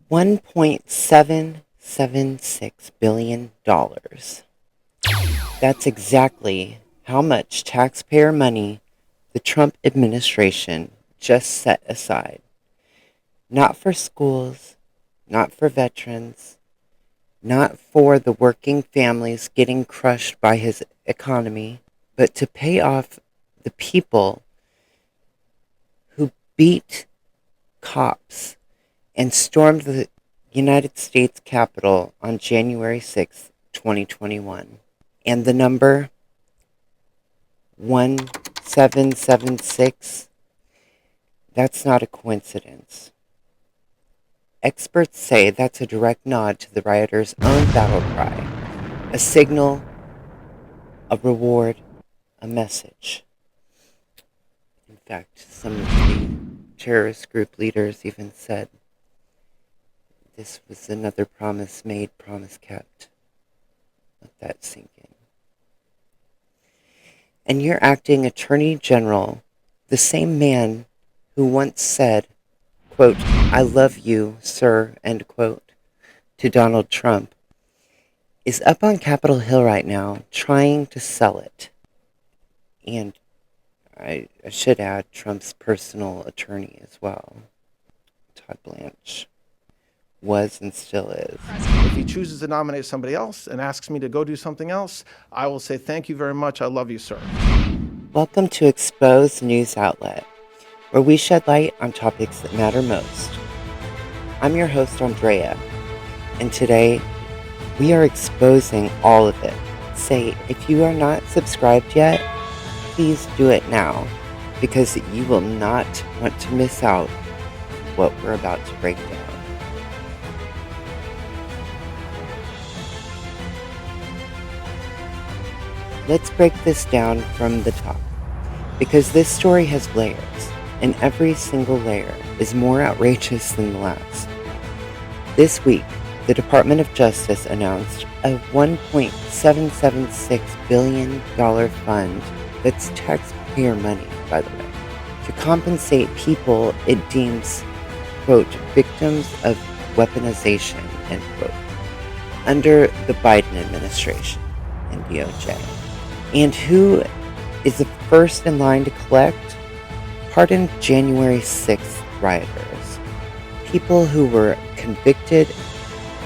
$1.776 billion. That's exactly how much taxpayer money the Trump administration just set aside. Not for schools, not for veterans, not for the working families getting crushed by his economy, but to pay off the people who beat cops and stormed the United States Capitol on January 6, 2021. And the number 1776, that's not a coincidence. Experts say that's a direct nod to the rioters' own battle cry, a signal, a reward, a message. In fact, some of the terrorist group leaders even said this was another promise made, promise kept. Let that sink in. And your acting attorney general, the same man who once said, quote, "I love you, sir," end quote, to Donald Trump, is up on Capitol Hill right now trying to sell it. And I should add Trump's personal attorney as well, Todd Blanche, was and still is. If he chooses to nominate somebody else and asks me to go do something else, I will say, thank you very much. I love you, sir. Welcome to Expose News Outlet, where we shed light on topics that matter most. I'm your host, Dreya, and today we are exposing all of it. Say, if you are not subscribed yet, please do it now, because you will not want to miss out what we're about to break down. Let's break this down from the top, because this story has layers, and every single layer is more outrageous than the last. This week, the Department of Justice announced a $1.776 billion fund that's taxpayer money, by the way, to compensate people it deems, quote, victims of weaponization, end quote, under the Biden administration and DOJ. And who is the first in line to collect? Pardoned January 6th rioters. People who were convicted,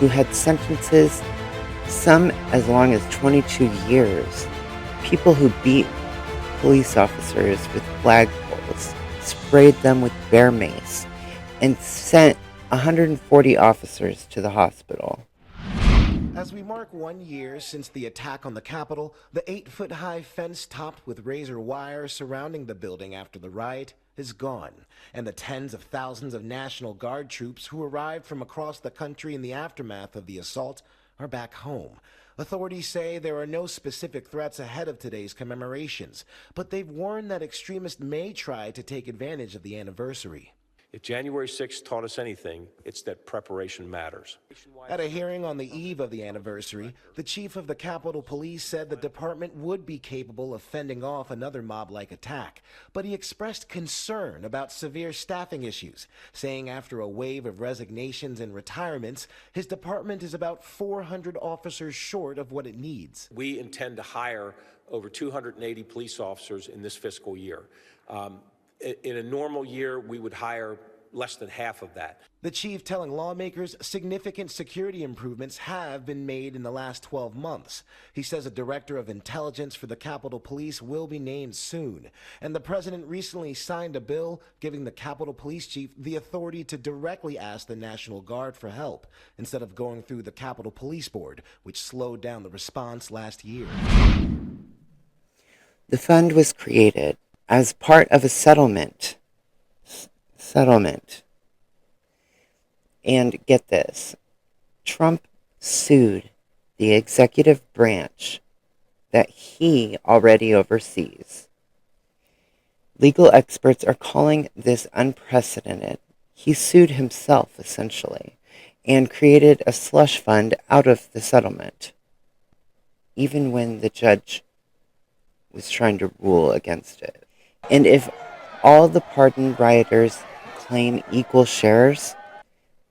who had sentences, some as long as 22 years. People who beat police officers with flagpoles, sprayed them with bear mace, and sent 140 officers to the hospital. As we mark 1 year since the attack on the Capitol, the 8-foot-high fence topped with razor wire surrounding the building after the riot is gone, and the tens of thousands of National Guard troops who arrived from across the country in the aftermath of the assault are back home. Authorities say there are no specific threats ahead of today's commemorations, but they've warned that extremists may try to take advantage of the anniversary. If January 6th taught us anything, it's that preparation matters. At a hearing on the eve of the anniversary, the chief of the Capitol Police said the department would be capable of fending off another mob-like attack, but he expressed concern about severe staffing issues, saying after a wave of resignations and retirements, his department is about 400 officers short of what it needs. We intend to hire over 280 police officers in this fiscal year. In a normal year, we would hire less than half of that. The chief telling lawmakers significant security improvements have been made in the last 12 months. He says a director of intelligence for the Capitol Police will be named soon. And the president recently signed a bill giving the Capitol Police chief the authority to directly ask the National Guard for help, instead of going through the Capitol Police Board, which slowed down the response last year. The fund was created as part of a settlement. And get this, Trump sued the executive branch that he already oversees. Legal experts are calling this unprecedented. He sued himself, essentially, and created a slush fund out of the settlement, even when the judge was trying to rule against it. And if all the pardoned rioters claim equal shares,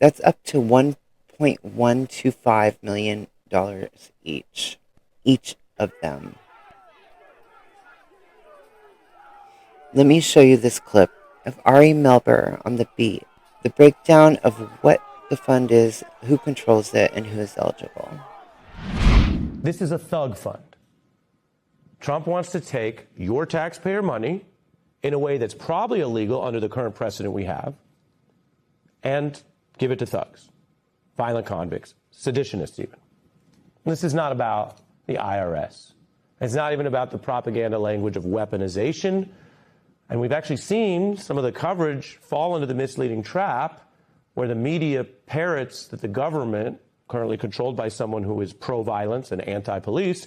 That's up to $1.125 million each of them. Let me show you this clip of Ari Melber on the beat, the breakdown of what the fund is, who controls it, and who is eligible. This is a thug fund. Trump wants to take your taxpayer money in a way that's probably illegal under the current precedent we have and give it to thugs, violent convicts, seditionists even. This is not about the IRS. It's not even about the propaganda language of weaponization. And we've actually seen some of the coverage fall into the misleading trap where the media parrots that the government, currently controlled by someone who is pro-violence and anti-police,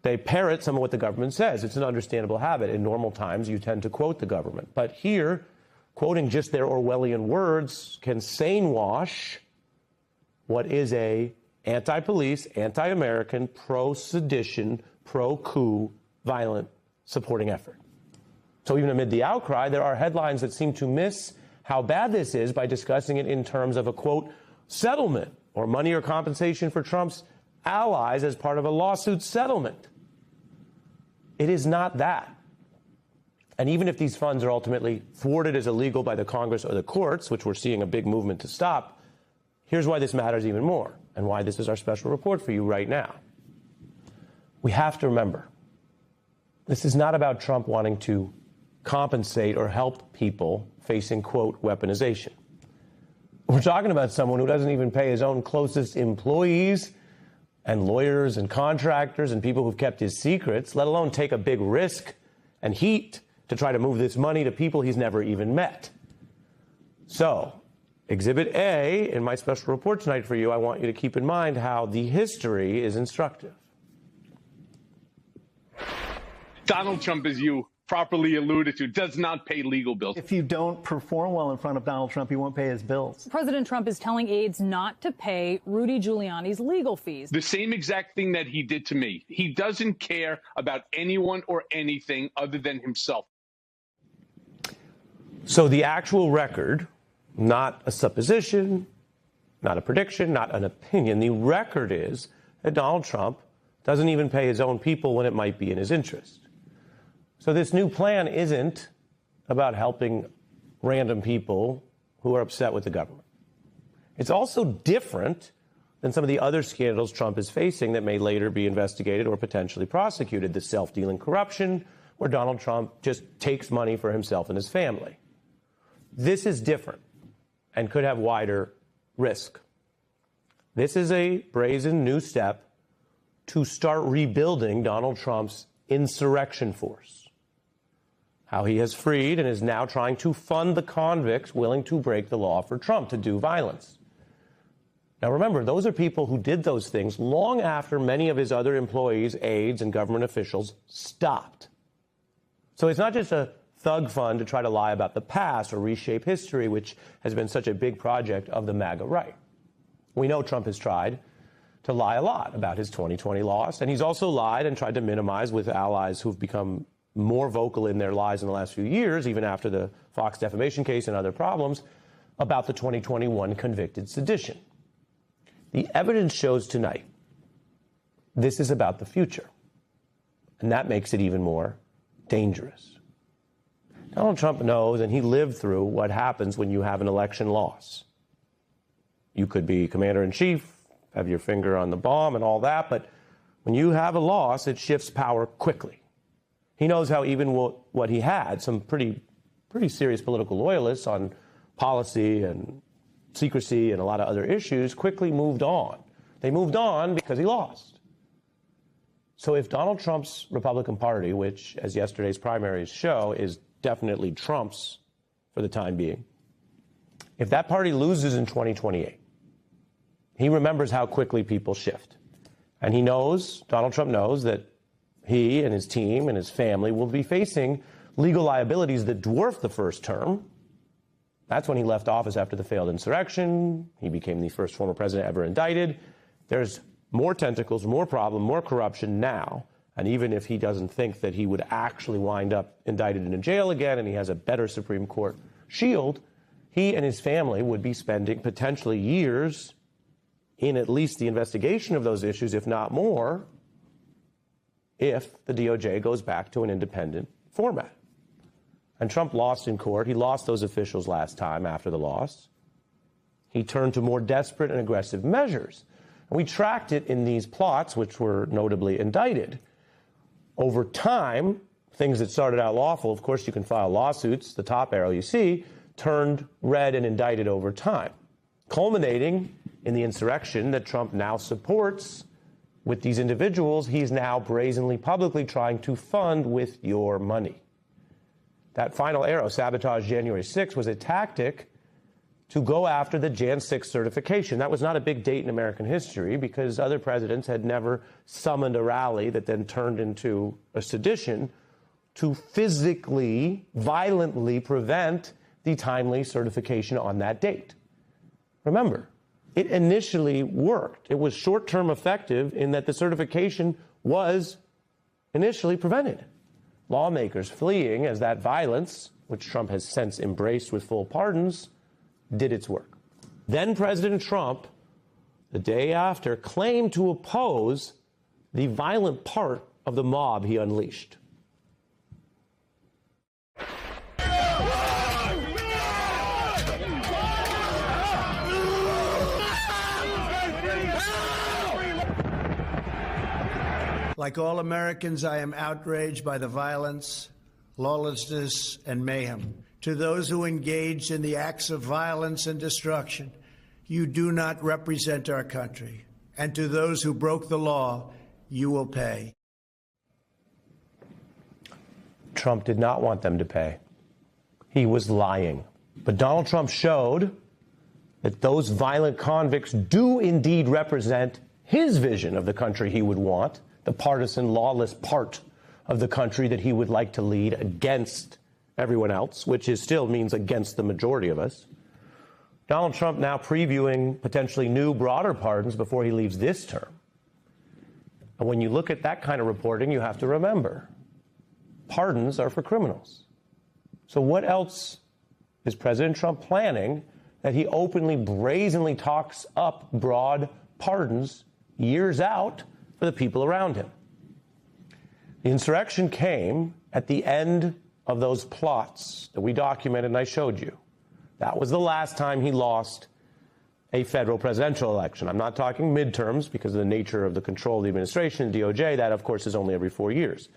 they parrot some of what the government says. It's an understandable habit. In normal times, you tend to quote the government. But here, quoting just their Orwellian words can sane wash what is a anti-police, anti-American, pro-sedition, pro-coup, violent supporting effort. So even amid the outcry, there are headlines that seem to miss how bad this is by discussing it in terms of a, quote, settlement or money or compensation for Trump's allies as part of a lawsuit settlement. It is not that. And even if these funds are ultimately thwarted as illegal by the Congress or the courts, which we're seeing a big movement to stop, here's why this matters even more and why this is our special report for you right now. We have to remember, this is not about Trump wanting to compensate or help people facing, quote, weaponization. We're talking about someone who doesn't even pay his own closest employees and lawyers and contractors and people who've kept his secrets, let alone take a big risk and heat to try to move this money to people he's never even met. So, Exhibit A in my special report tonight for you, I want you to keep in mind how the history is instructive. Donald Trump, as you properly alluded to, does not pay legal bills. If you don't perform well in front of Donald Trump, you won't pay his bills. President Trump is telling aides not to pay Rudy Giuliani's legal fees. The same exact thing that he did to me. He doesn't care about anyone or anything other than himself. So the actual record, not a supposition, not a prediction, not an opinion, the record is that Donald Trump doesn't even pay his own people when it might be in his interest. So this new plan isn't about helping random people who are upset with the government. It's also different than some of the other scandals Trump is facing that may later be investigated or potentially prosecuted. The self-dealing corruption, where Donald Trump just takes money for himself and his family. This is different and could have wider risk. This is a brazen new step to start rebuilding Donald Trump's insurrection force. How he has freed and is now trying to fund the convicts willing to break the law for Trump to do violence. Now remember, those are people who did those things long after many of his other employees, aides, and government officials stopped. So it's not just a thug fund to try to lie about the past or reshape history, which has been such a big project of the MAGA right. We know Trump has tried to lie a lot about his 2020 loss, and he's also lied and tried to minimize with allies who've become more vocal in their lies in the last few years, even after the Fox defamation case and other problems, about the 2021 convicted sedition. The evidence shows tonight this is about the future, and that makes it even more dangerous. Donald Trump knows, and he lived through what happens when you have an election loss. You could be commander-in-chief, have your finger on the bomb and all that, but when you have a loss, it shifts power quickly. He knows how even what he had, some pretty serious political loyalists on policy and secrecy and a lot of other issues, quickly moved on. They moved on because he lost. So if Donald Trump's Republican Party, which, as yesterday's primaries show, is definitely Trump's for the time being, if that party loses in 2028, he remembers how quickly people shift. And he knows, Donald Trump knows, that he and his team and his family will be facing legal liabilities that dwarf the first term. That's when he left office after the failed insurrection. He became the first former president ever indicted. There's more tentacles, more problem, more corruption now. And even if he doesn't think that he would actually wind up indicted and in jail again and he has a better Supreme Court shield, he and his family would be spending potentially years in at least the investigation of those issues, if not more, if the DOJ goes back to an independent format. And Trump lost in court. He lost those officials last time after the loss. He turned to more desperate and aggressive measures. And we tracked it in these plots, which were notably indicted. Over time, things that started out lawful, of course, you can file lawsuits, the top arrow you see, turned red and indicted over time, culminating in the insurrection that Trump now supports with these individuals he's now brazenly, publicly trying to fund with your money. That final arrow, sabotage January 6th, was a tactic to go after the Jan 6 certification. That was not a big date in American history because other presidents had never summoned a rally that then turned into a sedition to physically, violently prevent the timely certification on that date. Remember, it initially worked. It was short-term effective in that the certification was initially prevented. Lawmakers fleeing as that violence, which Trump has since embraced with full pardons, did its work. Then President Trump, the day after, claimed to oppose the violent part of the mob he unleashed. Like all Americans, I am outraged by the violence, lawlessness, and mayhem. To those who engaged in the acts of violence and destruction, you do not represent our country. And to those who broke the law, you will pay. Trump did not want them to pay. He was lying. But Donald Trump showed that those violent convicts do indeed represent his vision of the country he would want, the partisan, lawless part of the country that he would like to lead against everyone else, which still means against the majority of us. Donald Trump now previewing potentially new, broader pardons before he leaves this term. And when you look at that kind of reporting, you have to remember, pardons are for criminals. So what else is President Trump planning that he openly, brazenly talks up broad pardons years out for the people around him? The insurrection came at the end of those plots that we documented and I showed you. That was the last time he lost a federal presidential election. I'm not talking midterms because of the nature of the control of the administration, DOJ. That, of course, is only every 4 years.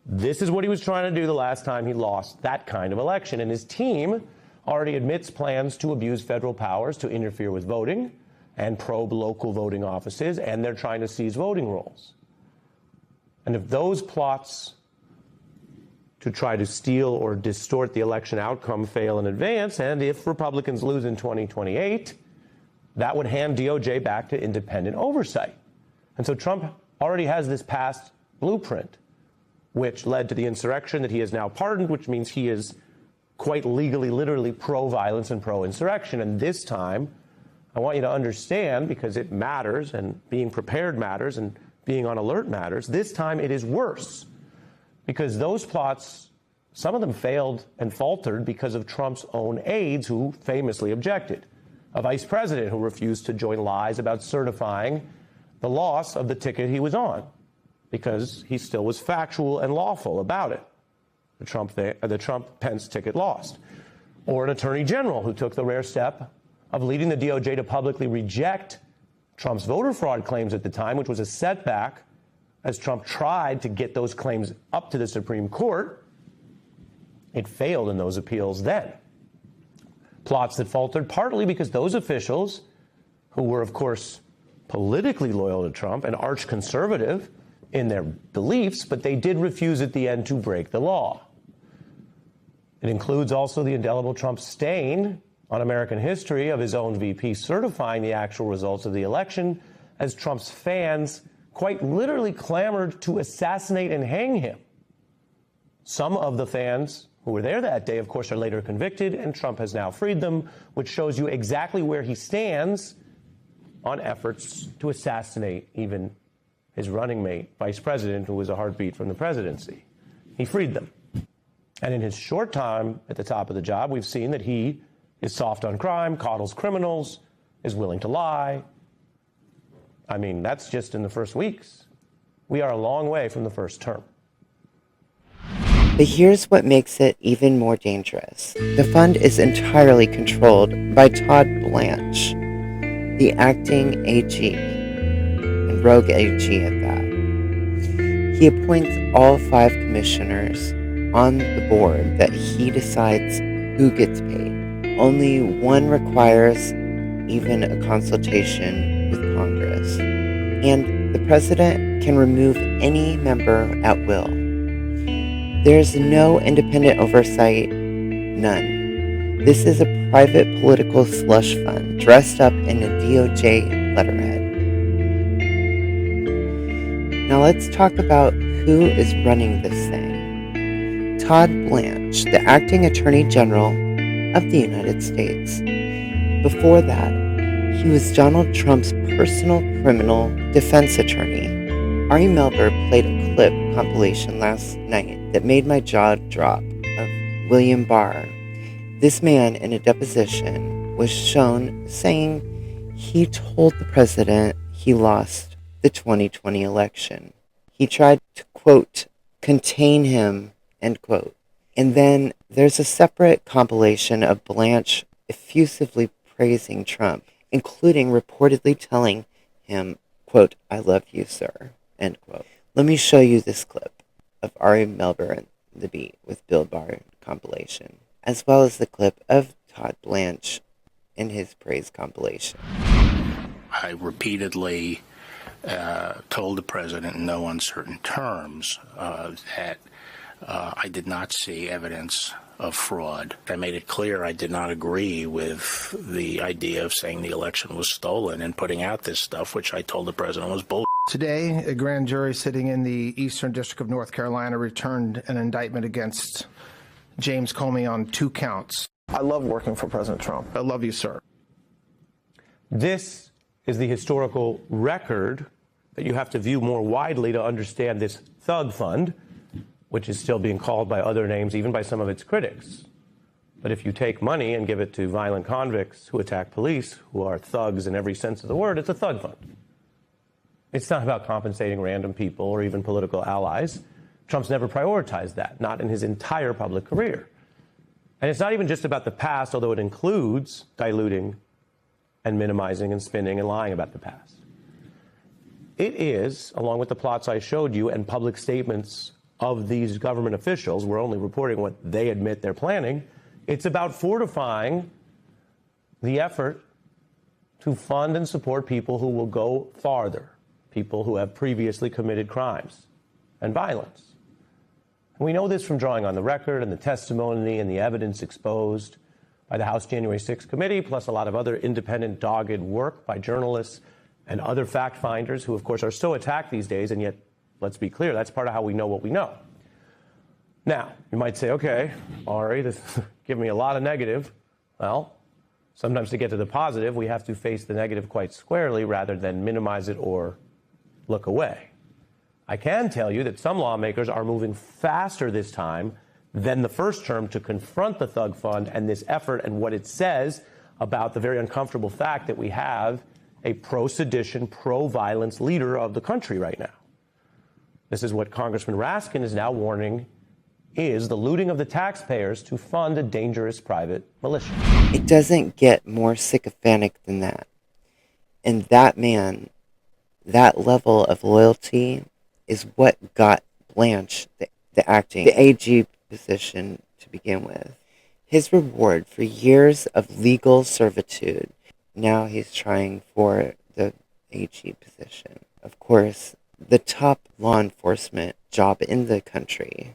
This is what he was trying to do the last time he lost that kind of election. And his team already admits plans to abuse federal powers to interfere with voting and probe local voting offices, and they're trying to seize voting rolls. And if those plots to try to steal or distort the election outcome fail in advance, and if Republicans lose in 2028, that would hand DOJ back to independent oversight. And so Trump already has this past blueprint, which led to the insurrection that he has now pardoned, which means he is quite legally, literally pro-violence and pro-insurrection. And this time, I want you to understand, because it matters, and being prepared matters, and being on alert matters, this time it is worse. Because those plots, some of them failed and faltered because of Trump's own aides who famously objected. A vice president who refused to join lies about certifying the loss of the ticket he was on because he still was factual and lawful about it. The Trump-Pence ticket lost. Or an attorney general who took the rare step of leading the DOJ to publicly reject Trump's voter fraud claims at the time, which was a setback as Trump tried to get those claims up to the Supreme Court. It failed in those appeals then. Plots that faltered partly because those officials, who were, of course, politically loyal to Trump and arch-conservative in their beliefs, but they did refuse at the end to break the law. It includes also the indelible Trump stain on American history of his own VP certifying the actual results of the election, as Trump's fans quite literally clamored to assassinate and hang him. Some of the fans who were there that day, of course, are later convicted, and Trump has now freed them, which shows you exactly where he stands on efforts to assassinate even his running mate, vice president, who was a heartbeat from the presidency. He freed them. And in his short time at the top of the job, we've seen that he is soft on crime, coddles criminals, is willing to lie. I mean, that's just in the first weeks. We are a long way from the first term. But here's what makes it even more dangerous. The fund is entirely controlled by Todd Blanche, the acting AG, and rogue AG at that. He appoints all 5 commissioners on the board that he decides who gets paid. Only one requires even a consultation with Congress. And the president can remove any member at will. There's no independent oversight, none. This is a private political slush fund dressed up in a DOJ letterhead. Now let's talk about who is running this thing. Todd Blanche, the acting Attorney General of the United States. Before that, he was Donald Trump's personal criminal defense attorney. Ari Melber played a clip compilation last night that made my jaw drop of William Barr. This man, in a deposition, was shown saying he told the president he lost the 2020 election. He tried to, quote, contain him, end quote. And then there's a separate compilation of Blanche effusively praising Trump, including reportedly telling him, quote, I love you, sir, end quote. Let me show you this clip of Ari Melber and The Beat with Bill Barr compilation, as well as the clip of Todd Blanche in his praise compilation. I repeatedly told the president in no uncertain terms that I did not see evidence of fraud. I made it clear I did not agree with the idea of saying the election was stolen and putting out this stuff, which I told the president was bull. Today, a grand jury sitting in the Eastern District of North Carolina returned an indictment against James Comey on 2 counts. I love working for President Trump. I love you, sir. This is the historical record that you have to view more widely to understand this thug fund, which is still being called by other names, even by some of its critics. But if you take money and give it to violent convicts who attack police, who are thugs in every sense of the word, it's a thug fund. It's not about compensating random people or even political allies. Trump's never prioritized that, not in his entire public career. And it's not even just about the past, although it includes diluting and minimizing and spinning and lying about the past. It is, along with the plots I showed you and public statements of these government officials, we're only reporting what they admit they're planning, it's about fortifying the effort to fund and support people who will go farther, people who have previously committed crimes and violence. And we know this from drawing on the record and the testimony and the evidence exposed by the House January 6th committee, plus a lot of other independent, dogged work by journalists and other fact finders who, of course, are so attacked these days, and yet, let's be clear, that's part of how we know what we know. Now, you might say, okay, Ari, this give me a lot of negative. Well, sometimes to get to the positive, we have to face the negative quite squarely rather than minimize it or look away. I can tell you that some lawmakers are moving faster this time than the first term to confront the thug fund and this effort and what it says about the very uncomfortable fact that we have a pro-sedition, pro-violence leader of the country right now. This is what Congressman Raskin is now warning is the looting of the taxpayers to fund a dangerous private militia. It doesn't get more sycophantic than that. And that man, that level of loyalty is what got Blanche the AG position to begin with. His reward for years of legal servitude, now he's trying for the AG position. Of course, the top law enforcement job in the country.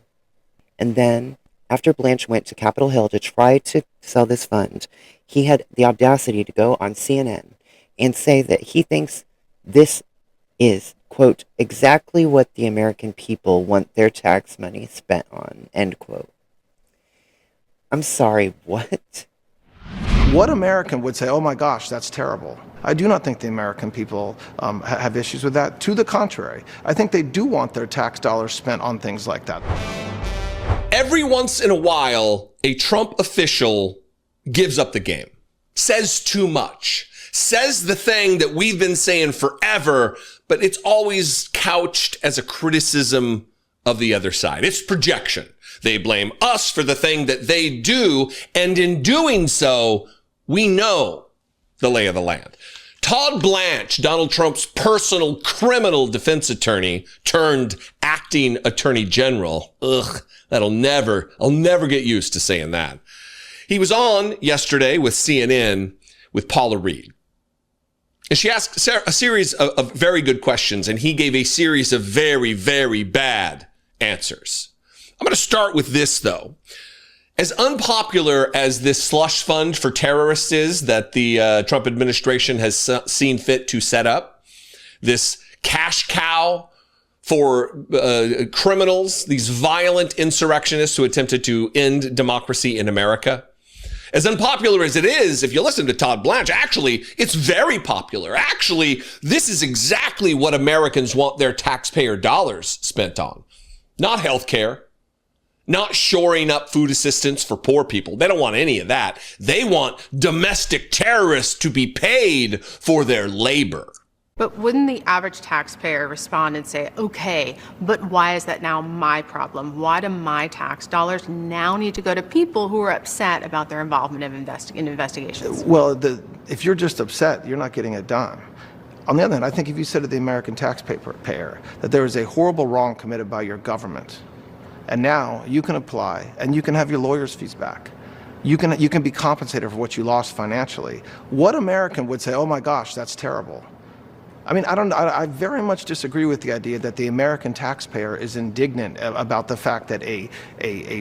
And then, after Blanche went to Capitol Hill to try to sell this fund, he had the audacity to go on CNN and say that he thinks this is, quote, exactly what the American people want their tax money spent on, end quote. I'm sorry, what? What American would say, oh my gosh, that's terrible? I do not think the American people have issues with that. To the contrary, I think they do want their tax dollars spent on things like that. Every once in a while, a Trump official gives up the game, says too much, says the thing that we've been saying forever, but it's always couched as a criticism of the other side. It's projection. They blame us for the thing that they do, and in doing so, we know the lay of the land. Todd Blanche, Donald Trump's personal criminal defense attorney turned acting attorney general. I'll never get used to saying that. He was on yesterday with CNN with Paula Reed. And she asked a series of very good questions, and he gave a series of very, very bad answers. I'm going to start with this, though. As unpopular as this slush fund for terrorists is that the Trump administration has seen fit to set up, this cash cow for criminals, these violent insurrectionists who attempted to end democracy in America, as unpopular as it is, if you listen to Todd Blanche, actually, it's very popular. Actually, this is exactly what Americans want their taxpayer dollars spent on. Not health care, not shoring up food assistance for poor people. They don't want any of that. They want domestic terrorists to be paid for their labor. But wouldn't the average taxpayer respond and say, okay, but why is that now my problem? Why do my tax dollars now need to go to people who are upset about their involvement in investigations? Well, if you're just upset, you're not getting it done. On the other hand, I think if you said to the American taxpayer that there is a horrible wrong committed by your government, and now you can apply and you can have your lawyer's fees back, you can be compensated for what you lost financially, what American would say, oh my gosh, that's terrible? I mean, I very much disagree with the idea that the American taxpayer is indignant about the fact that a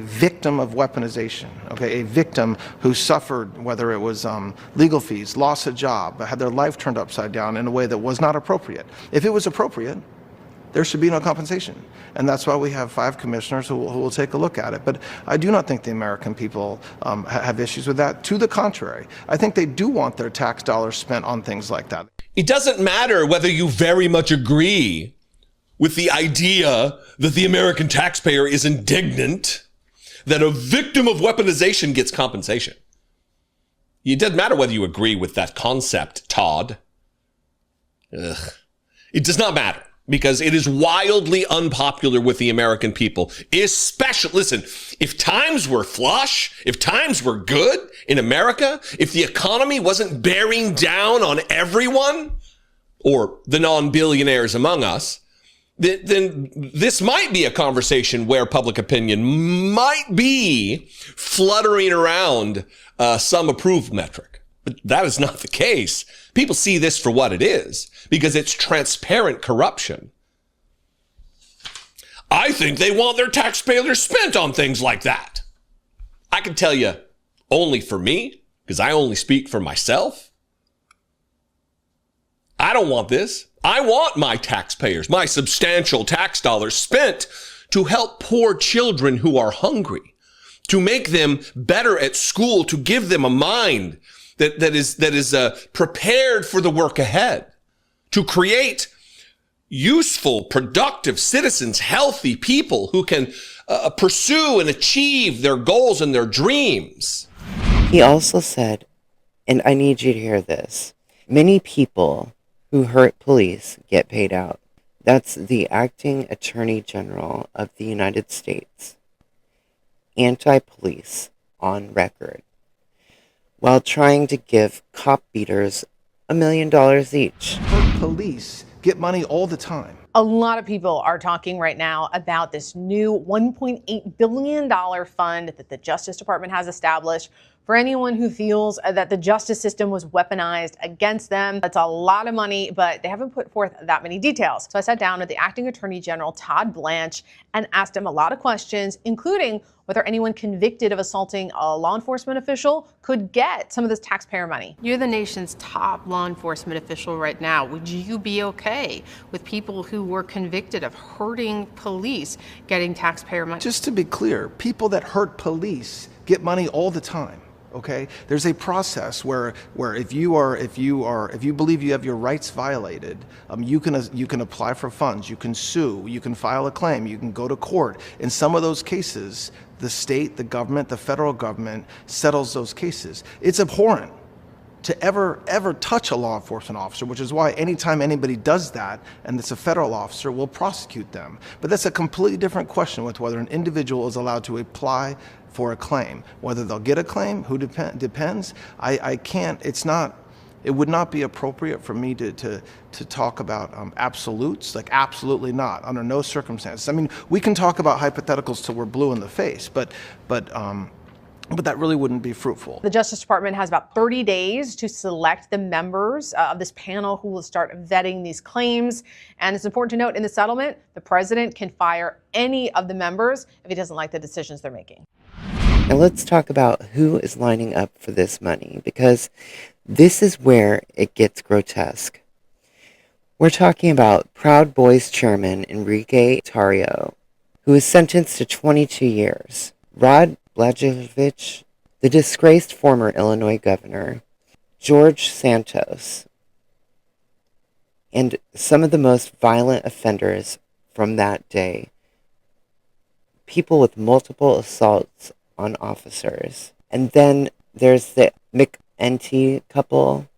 victim of weaponization, okay, a victim who suffered, whether it was legal fees, lost a job, had their life turned upside down in a way that was not appropriate. If it was appropriate, there should be no compensation. And that's why we have 5 commissioners who will take a look at it. But I do not think the American people have issues with that. To the contrary, I think they do want their tax dollars spent on things like that. It doesn't matter whether you very much agree with the idea that the American taxpayer is indignant that a victim of weaponization gets compensation. It doesn't matter whether you agree with that concept, Todd. It does not matter, because it is wildly unpopular with the American people. Especially, listen, if times were flush, if times were good in America, if the economy wasn't bearing down on everyone, or the non-billionaires among us, then this might be a conversation where public opinion might be fluttering around some approved metric. But that is not the case. People see this for what it is, because it's transparent corruption. I think they want their taxpayers spent on things like that. I can tell you, only for me, because I only speak for myself, I don't want this. I want my taxpayers, my substantial tax dollars spent to help poor children who are hungry, to make them better at school, to give them a mind that is prepared for the work ahead, to create useful, productive citizens, healthy people who can pursue and achieve their goals and their dreams. He also said, and I need you to hear this, many people who hurt police get paid out. That's the acting Attorney General of the United States. Anti-police on record, while trying to give cop beaters $1 million each. Hurt police get money all the time. A lot of people are talking right now about this new $1.8 billion fund that the Justice Department has established for anyone who feels that the justice system was weaponized against them. That's a lot of money, but they haven't put forth that many details. So I sat down with the acting Attorney General, Todd Blanche, and asked him a lot of questions, including whether anyone convicted of assaulting a law enforcement official could get some of this taxpayer money. You're the nation's top law enforcement official right now. Would you be okay with people who were convicted of hurting police getting taxpayer money? Just to be clear, people that hurt police get money all the time. Okay, there's a process where if you believe you have your rights violated, you can apply for funds, you can sue, you can file a claim, you can go to court. In some of those cases, the state, the government, the federal government settles those cases. It's abhorrent to ever touch a law enforcement officer, which is why anytime anybody does that and it's a federal officer, we'll prosecute them. But that's a completely different question with whether an individual is allowed to apply for a claim. Whether they'll get a claim, depends. I can't, it would not be appropriate for me to talk about absolutes, like absolutely not, under no circumstances. I mean, we can talk about hypotheticals till we're blue in the face, but that really wouldn't be fruitful. The Justice Department has about 30 days to select the members of this panel who will start vetting these claims. And it's important to note, in the settlement, the president can fire any of the members if he doesn't like the decisions they're making. Now let's talk about who is lining up for this money, because this is where it gets grotesque. We're talking about Proud Boys chairman Enrique Tarrio, who is sentenced to 22 years. Rod Blagojevich, the disgraced former Illinois governor, George Santos, and some of the most violent offenders from that day, people with multiple assaults on officers. And then there's the McEntee couple.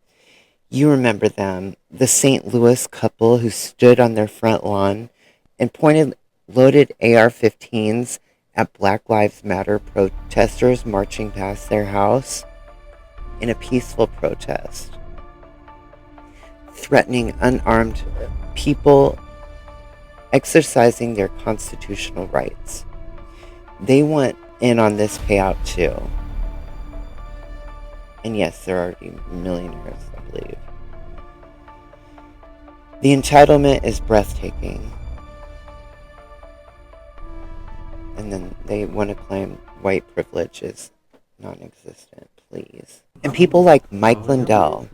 You remember them, the St. Louis couple who stood on their front lawn and pointed loaded AR-15s at Black Lives Matter protesters marching past their house in a peaceful protest, threatening unarmed people exercising their constitutional rights. They want in on this payout too. And yes, they're already millionaires, I believe. The entitlement is breathtaking. And then they want to claim white privilege is non-existent, please. And people like Mike Lindell,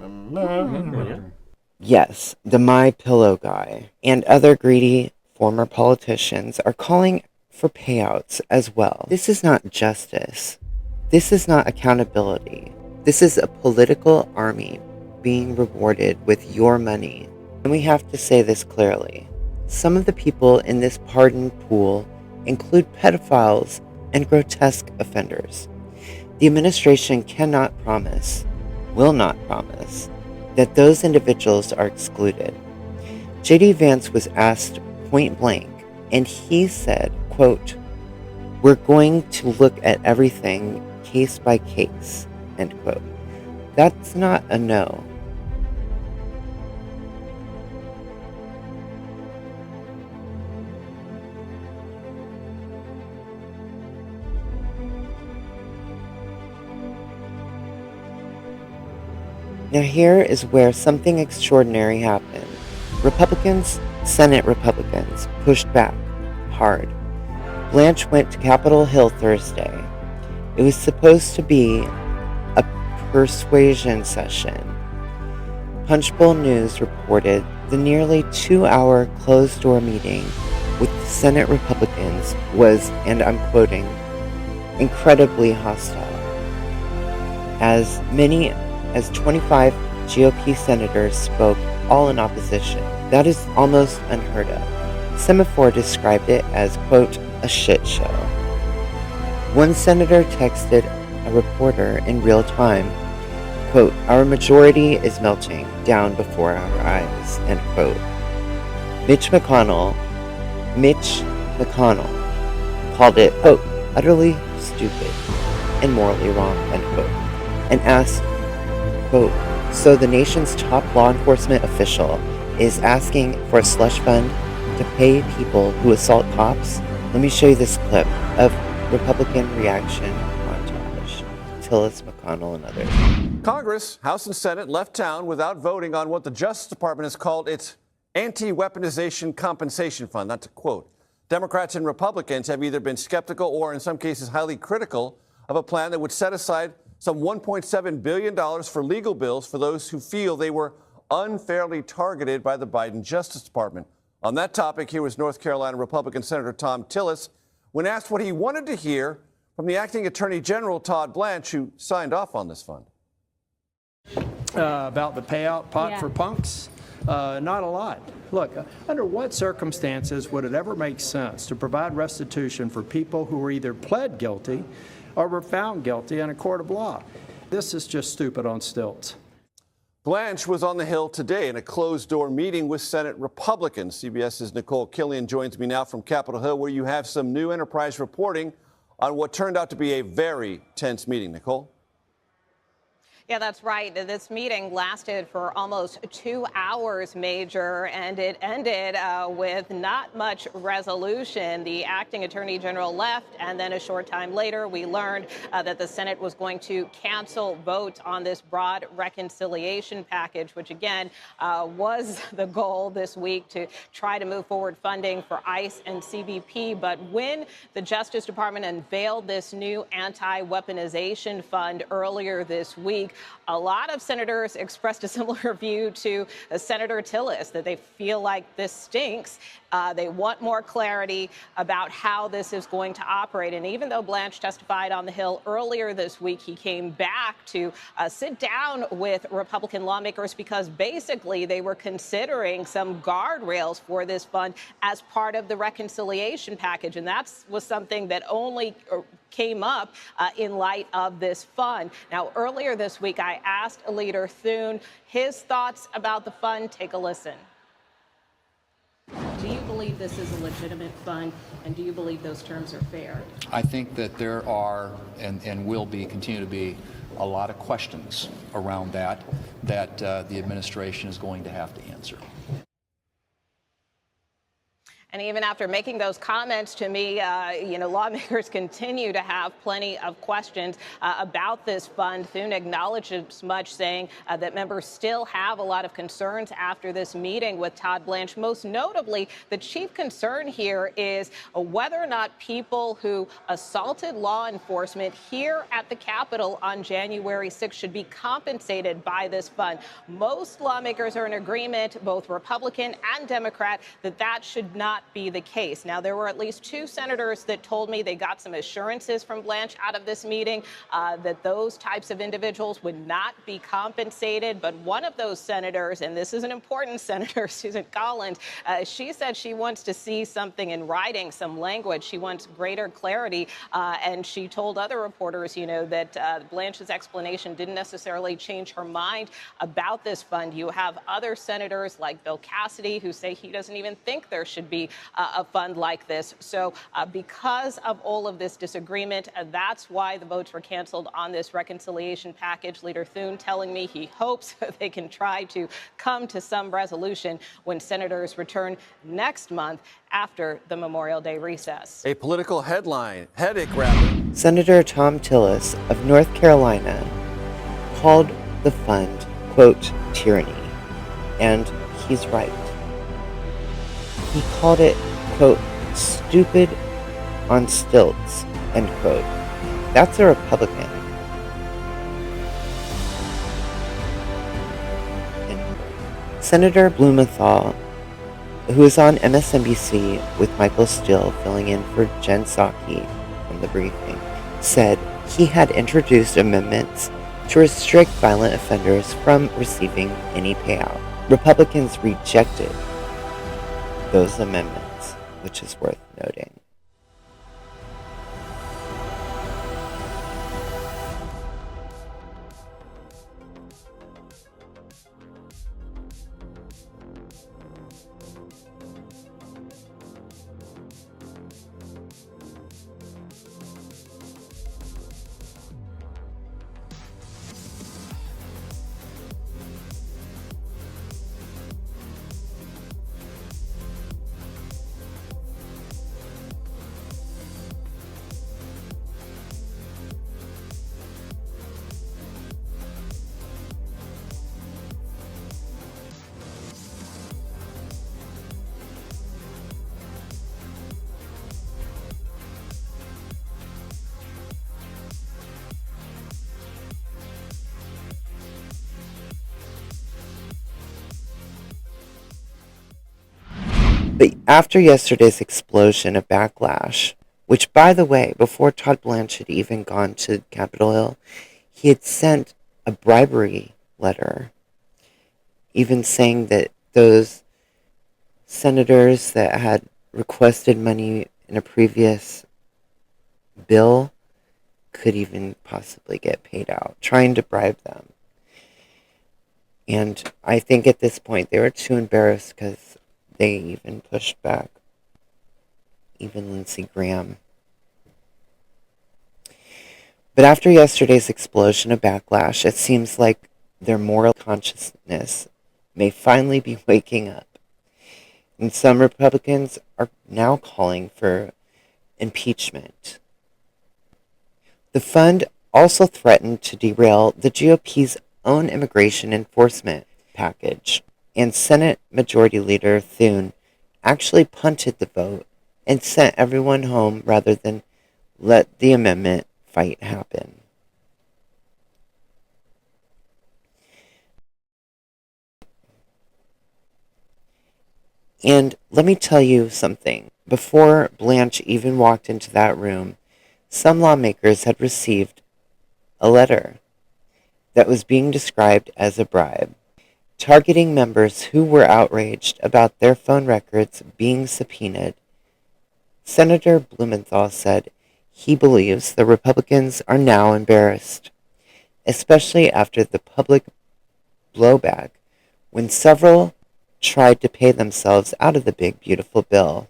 yes, the My Pillow guy, and other greedy former politicians are calling for payouts as well. This is not justice. This is not accountability. This is a political army being rewarded with your money. And we have to say this clearly. Some of the people in this pardon pool include pedophiles and grotesque offenders. The administration cannot promise, will not promise, that those individuals are excluded. J.D. Vance was asked point blank, and he said, quote, "We're going to look at everything case by case," end quote. That's not a no. Now here is where something extraordinary happened. Republicans, Senate Republicans, pushed back hard. Blanche went to Capitol Hill Thursday. It was supposed to be a persuasion session. Punchbowl News reported the nearly 2-hour closed-door meeting with the Senate Republicans was, and I'm quoting, incredibly hostile. As many as 25 GOP senators spoke, all in opposition. That is almost unheard of. Semaphore described it as, quote, a shit show. One senator texted a reporter in real time, quote, "Our majority is melting down before our eyes," end quote. Mitch McConnell called it, quote, "utterly stupid and morally wrong," end quote, and asked, quote, "So the nation's top law enforcement official is asking for a slush fund to pay people who assault cops?" Let me show you this clip of Republican reaction montage. Tillis, McConnell, and others. Congress, House and Senate left town without voting on what the Justice Department has called its anti-weaponization compensation fund. That's a quote. Democrats and Republicans have either been skeptical or, in some cases, highly critical of a plan that would set aside some $1.7 billion for legal bills for those who feel they were unfairly targeted by the Biden Justice Department. On that topic, here was North Carolina Republican Senator Tom Tillis when asked what he wanted to hear from the acting Attorney General, Todd Blanche, who signed off on this fund. About the payout pot for punks? Not a lot. Look, under what circumstances would it ever make sense to provide restitution for people who were either pled guilty or were found guilty in a court of law? This is just stupid on stilts. Blanche was on the Hill today in a closed-door meeting with Senate Republicans. CBS's Nicole Killian joins me now from Capitol Hill, where you have some new Enterprise reporting on what turned out to be a very tense meeting. Nicole? Yeah, that's right. This meeting lasted for almost 2 hours, Major, and it ended with not much resolution. The acting attorney general left, and then a short time later, we learned that the Senate was going to cancel votes on this broad reconciliation package, which again was the goal this week, to try to move forward funding for ICE and CBP. But when the Justice Department unveiled this new anti-weaponization fund earlier this week, a lot of senators expressed a similar view to Senator Tillis, that they feel like this stinks. They want more clarity about how this is going to operate. And even though Blanche testified on the Hill earlier this week, he came back to sit down with Republican lawmakers because basically they were considering some guardrails for this fund as part of the reconciliation package. And that was something that only came up in light of this fund. Now, earlier this week, I asked Leader Thune his thoughts about the fund. Take a listen. Do you believe this is a legitimate fund, and do you believe those terms are fair? I think that there are and will be, continue to be, a lot of questions around that the administration is going to have to answer. And even after making those comments to me, lawmakers continue to have plenty of questions about this fund. Thune acknowledged as much, saying that members still have a lot of concerns after this meeting with Todd Blanche. Most notably, the chief concern here is whether or not people who assaulted law enforcement here at the Capitol on January 6th should be compensated by this fund. Most lawmakers are in agreement, both Republican and Democrat, that that should not be the case. Now, there were at least 2 senators that told me they got some assurances from Blanche out of this meeting that those types of individuals would not be compensated. But one of those senators, and this is an important senator, Susan Collins, she said she wants to see something in writing, some language. She wants greater clarity. And she told other reporters, that Blanche's explanation didn't necessarily change her mind about this fund. You have other senators like Bill Cassidy who say he doesn't even think there should be a fund like this. So because of all of this disagreement, that's why the votes were canceled on this reconciliation package. Leader Thune telling me he hopes they can try to come to some resolution when senators return next month after the Memorial Day recess. A political headline, headache rather. Senator Tom Tillis of North Carolina called the fund, quote, tyranny. And he's right. He called it, quote, stupid on stilts, end quote. That's a Republican. Senator Blumenthal, who is on MSNBC with Michael Steele filling in for Jen Psaki from the briefing, said he had introduced amendments to restrict violent offenders from receiving any payout. Republicans rejected those amendments, which is worth noting. But after yesterday's explosion of backlash which, by the way, before Todd Blanche had even gone to Capitol Hill, he had sent a bribery letter, even saying that those senators that had requested money in a previous bill could even possibly get paid out, trying to bribe them. And I think at this point they were too embarrassed because they even pushed back. Even Lindsey Graham. But after yesterday's explosion of backlash, it seems like their moral consciousness may finally be waking up. And some Republicans are now calling for impeachment. The fund also threatened to derail the GOP's own immigration enforcement package, and Senate Majority Leader Thune actually punted the vote and sent everyone home rather than let the amendment fight happen. And let me tell you something. Before Blanche even walked into that room, some lawmakers had received a letter that was being described as a bribe, targeting members who were outraged about their phone records being subpoenaed. Senator Blumenthal said he believes the Republicans are now embarrassed, especially after the public blowback when several tried to pay themselves out of the big, beautiful bill.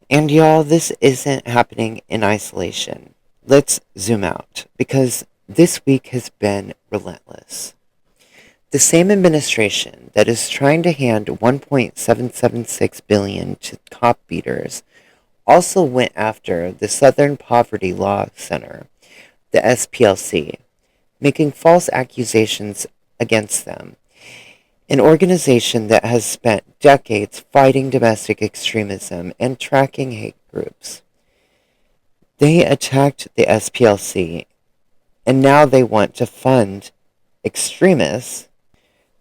And y'all, this isn't happening in isolation. Let's zoom out, because this week has been relentless. The same administration that is trying to hand $1.776 billion to cop beaters also went after the Southern Poverty Law Center, the SPLC, making false accusations against them, an organization that has spent decades fighting domestic extremism and tracking hate groups. They attacked the SPLC, and now they want to fund extremists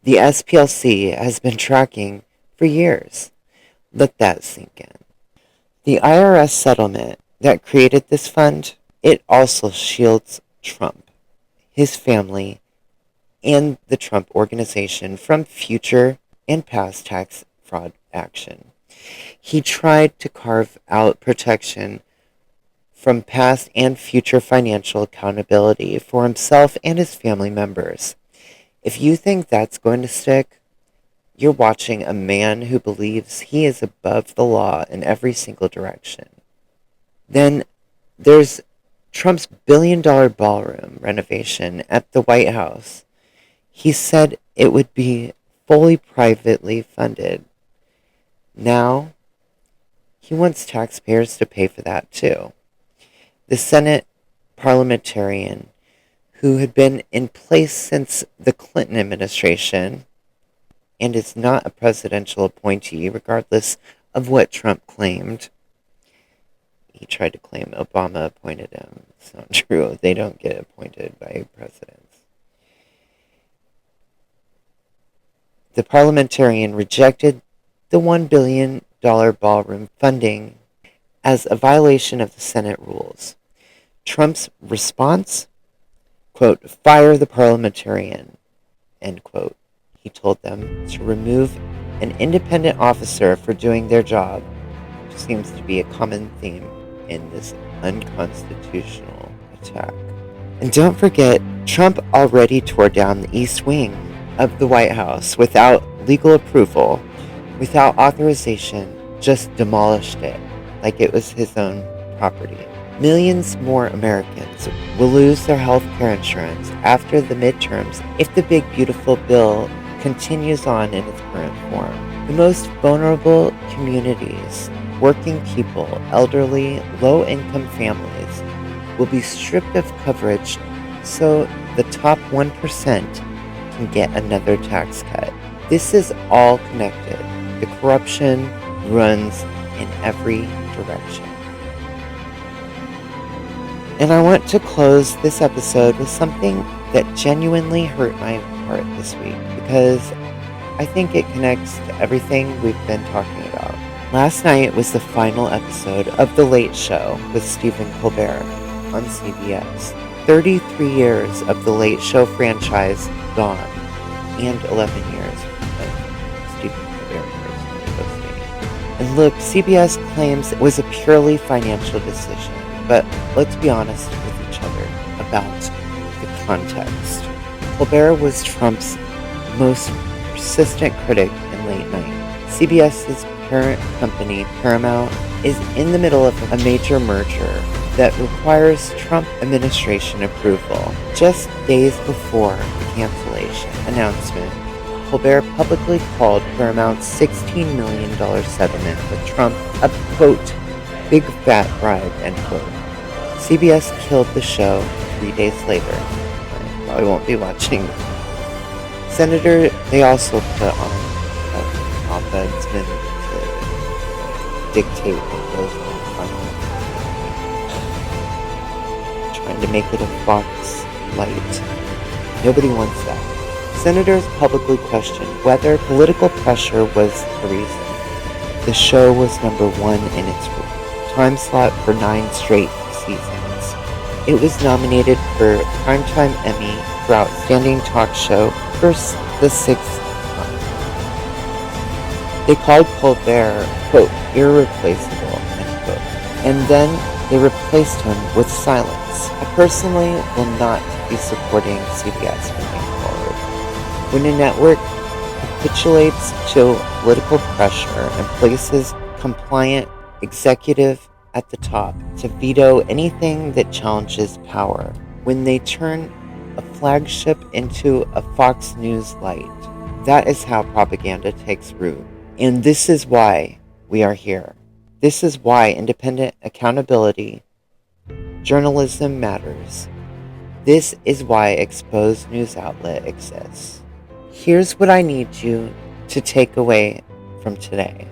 the SPLC has been tracking for years. Let that sink in. The IRS settlement that created this fund, it also shields Trump, his family, and the Trump organization from future and past tax fraud action. He tried to carve out protection from past and future financial accountability for himself and his family members. If you think that's going to stick, you're watching a man who believes he is above the law in every single direction. Then there's Trump's billion-dollar ballroom renovation at the White House. He said it would be fully privately funded. Now, he wants taxpayers to pay for that too. The Senate parliamentarian, who had been in place since the Clinton administration and is not a presidential appointee, regardless of what Trump claimed. He tried to claim Obama appointed him. It's not true. They don't get appointed by presidents. The parliamentarian rejected the $1 billion ballroom funding as a violation of the Senate rules. Trump's response? Quote, fire the parliamentarian, end quote. He told them to remove an independent officer for doing their job, which seems to be a common theme in this unconstitutional attack. And don't forget, Trump already tore down the East Wing of the White House without legal approval, without authorization, just demolished it like it was his own property. Millions more Americans will lose their health care insurance after the midterms if the big beautiful bill continues on in its current form. The most vulnerable communities, working people, elderly, low-income families, will be stripped of coverage so the top 1% can get another tax cut. This is all connected. The corruption runs in every direction. And I want to close this episode with something that genuinely hurt my heart this week, because I think it connects to everything we've been talking about. Last night was the final episode of The Late Show with Stephen Colbert on CBS. 33 years of The Late Show franchise gone, and 11 years of Stephen Colbert hosting. And look, CBS claims it was a purely financial decision, but let's be honest with each other about the context. Colbert was Trump's most persistent critic in late night. CBS's parent company, Paramount, is in the middle of a major merger that requires Trump administration approval. Just days before the cancellation announcement, Colbert publicly called Paramount's $16 million settlement with Trump a, quote, big fat bribe, end quote. CBS killed the show 3 days later. I probably won't be watching. Senator, they also put on an ombudsman to dictate what goes on. Trying to make it a Fox light. Nobody wants that. Senators publicly questioned whether political pressure was the reason. The show was #1 in its time slot for 9 straight seasons. It was nominated for Primetime Emmy for Outstanding Talk Show for the 6th time. They called Colbert, quote, irreplaceable, end quote. And then they replaced him with silence. I personally will not be supporting CBS moving forward. When a network capitulates to political pressure and places compliant executive at the top to veto anything that challenges power, when they turn a flagship into a Fox News light, that is how propaganda takes root. And this is why we are here. This is why independent accountability, journalism matters. This is why Exposed News Outlet exists. Here's what I need you to take away from today.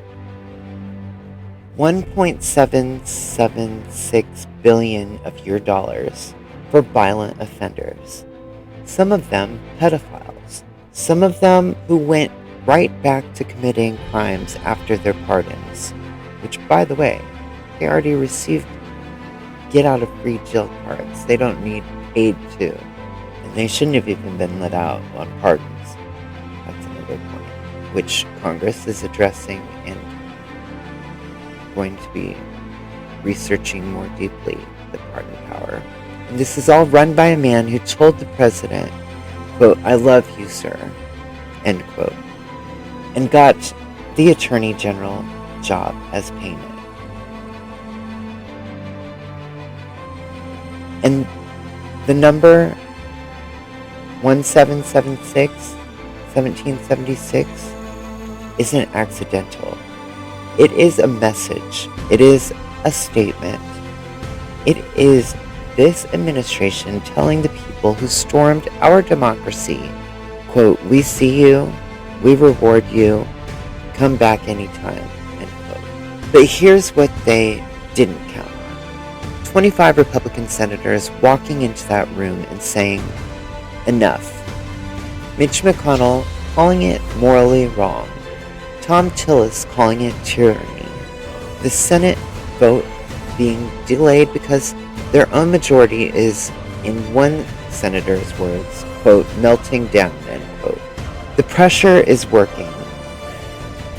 $1.776 billion of your dollars for violent offenders. Some of them pedophiles. Some of them who went right back to committing crimes after their pardons, which, by the way, they already received get-out-of-free jail cards. They don't need aid to. And they shouldn't have even been let out on pardons. That's another point, which Congress is addressing and going to be researching more deeply the pardon power. And this is all run by a man who told the president, quote, I love you, sir, end quote, and got the Attorney General job as payment. And the number 1776 isn't accidental. It is a message. It is a statement. It is this administration telling the people who stormed our democracy, quote, we see you, we reward you, come back anytime, end quote. But here's what they didn't count on. 25 Republican senators walking into that room and saying, enough. Mitch McConnell calling it morally wrong. Tom Tillis calling it tyranny. The Senate vote being delayed because their own majority is, in one senator's words, quote, melting down, end quote. The pressure is working.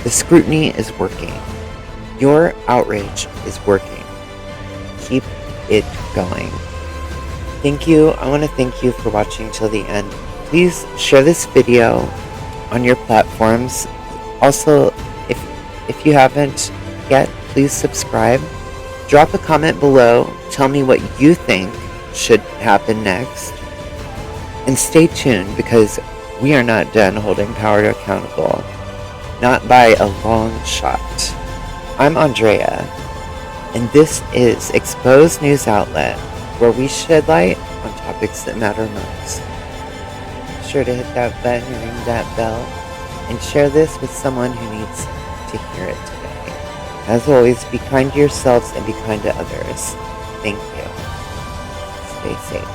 The scrutiny is working. Your outrage is working. Keep it going. Thank you. I want to thank you for watching till the end. Please share this video on your platforms. Also, if you haven't yet, please subscribe. Drop a comment below. Tell me what you think should happen next. And stay tuned, because we are not done holding power accountable. Not by a long shot. I'm Andrea, and this is Exposed News Outlet, where we shed light on topics that matter most. Be sure to hit that button, ring that bell, and share this with someone who needs to hear it today. As always, be kind to yourselves and be kind to others. Thank you. Stay safe.